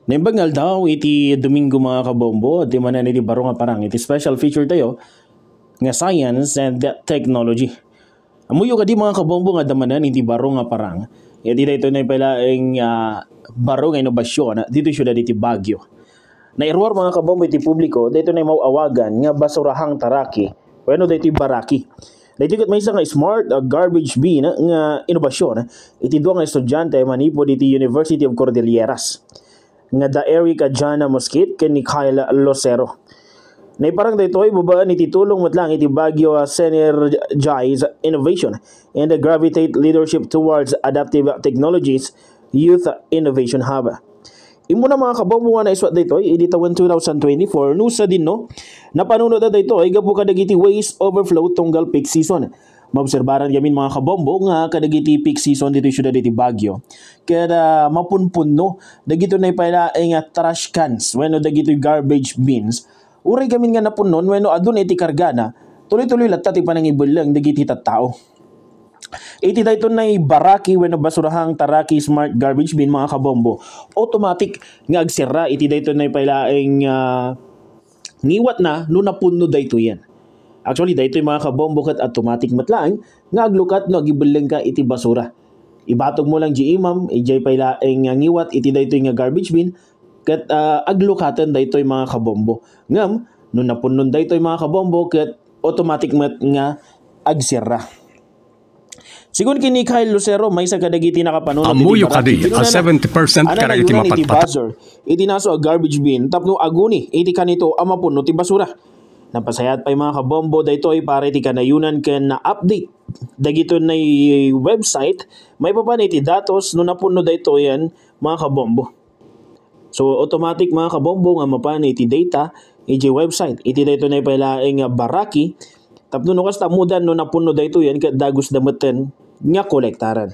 Naimbagal daw iti Domingo mga kabombo, di man iti baro nga parang iti special feature tayo nga science and technology. Amuyo ka di mga kabombo nga damanan iti baro nga parang. Iti dito na palaing baro nga inobasyon dito siya iti Baguio. Nairwar mga kabombo iti publiko, dito na mauawagan nga basurahang taraki. Bueno dito baraki. Dito kat may isa nga smart garbage bin nga inobasyon iti duwa nga estudyante manipod iti University of Cordilleras nga da Erica Jana Mosquit ken ni Kyle Lucero. Na parang daytoy babaan iti tulong matlang iti Baguio Synergize Innovation and the Gravitate Leadership Towards Adaptive Technologies Youth Innovation Hub. Imo na mga kabombo nga naiswat daytoy iti taon 2024 nusa din no. Napanunod na daytoy gapu kadagiti waste overflow tunggal peak season. Maobserbaran gamin mga kabombo nga kadagiti peak season dito syudad iti Baguio. Kada mapunpunno dagito na ipala nga trash cans wenno dagito garbage bins. Uray gamin nga napunnon wenno adun iti kargana. Tuloy-tuloy latta ti panangibulang dagiti tattao. Iti dayton nay baraki wenno basurahang taraki smart garbage bin mga kabombo. Automatic nga agsira iti dayton nay palaeng niwat na no napunno dayto yan. Actually, dahito yung mga kabombo kat automatic matlaan, nga aglukat no agibulang ka iti basura. Ibatog mo lang di imam, ijay pala ang ngiwat, iti dahito yung garbage bin, kat aglukatan dahito yung mga kabombo. Ngam, nung napunon dahito yung mga kabombo, kat automatic mat nga agsira. Sigun kini Kyle Lucero, may sa kadagiti nakapanunod. Amuyo kadi, a 70% karagiti mapatpat. Iti naso a garbage bin, tapno aguni, iti kanito amapuno ti basura. Napasayat pa yung mga kabombo daytoy para iti kanayunan ken na update dagito na website may papan iti datos no napuno dayto yan mga kabombo. So automatic mga kabombo nga mapan iti data iti website iti dayto na palaeng baraki tapno no kas tamudan no napuno dayto yan ket dagos dametten nga kolektaran.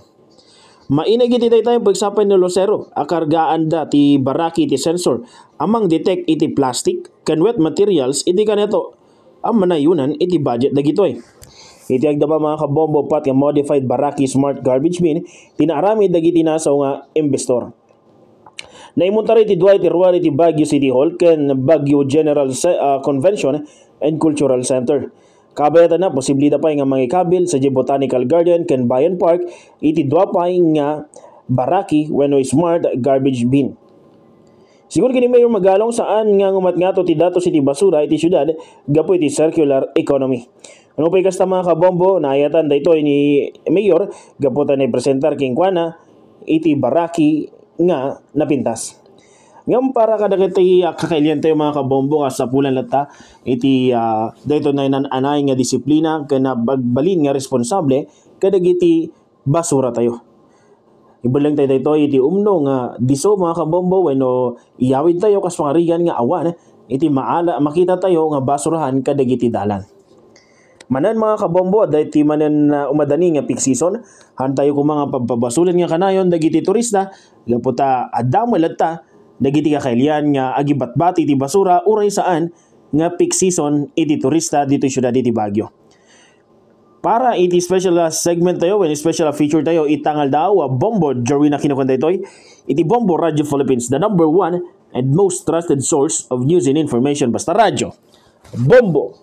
Mainig iti daytoy pagsapay ni Lucero akargaan da ti baraki ti sensor amang detect iti plastic ken wet materials iti kaneto ang manayunan iti budget dagitoy. Iti agdama mga kabombo pat nga modified baraki smart garbage bin tinaarami dagiti nasaw nga investor. Naimunta iti duay ti ruwan iti Baguio City Hall ken Baguio General Convention and Cultural Center. Kabayatan na posibilidad pa nga mangikabil sa Botanical Garden ken Bayan Park iti dua pa nga baraki wenno smart garbage bin. Siguro kini mayor magalong saan nga ngumatngato ti datos iti basura iti syudad gapu iti circular economy. Ano pa kasta mga kabombo naayatan daytoy ni mayor gapu ta ni presentar king kuana iti baraki nga napintas. Ngam para kadagiti kakailyan tayo mga kabombo sa pulan lata iti dayto na nananay nga disiplina ken bagbalin nga responsable kadagiti basura tayo. Ibalang tayo dayto iti umno nga diso mga kabombo wenno iyawid tayo kas pangarigan nga awan iti maala makita tayo nga basurahan kadagiti dalan. Manan mga kabombo dayti manan umadani nga peak season han tayo kung mga pababasulan nga kanayon dagiti turista gaputa adda latta dagiti kakailyan nga agibatbati iti basura uray saan nga peak season iti turista dito syudad iti Baguio. Para iti special segment tayo when special feature tayo itangal daw Bombo Jorwin na kinukuha itoy iti Bombo Radio Philippines, the number one and most trusted source of news and information basta radyo Bombo.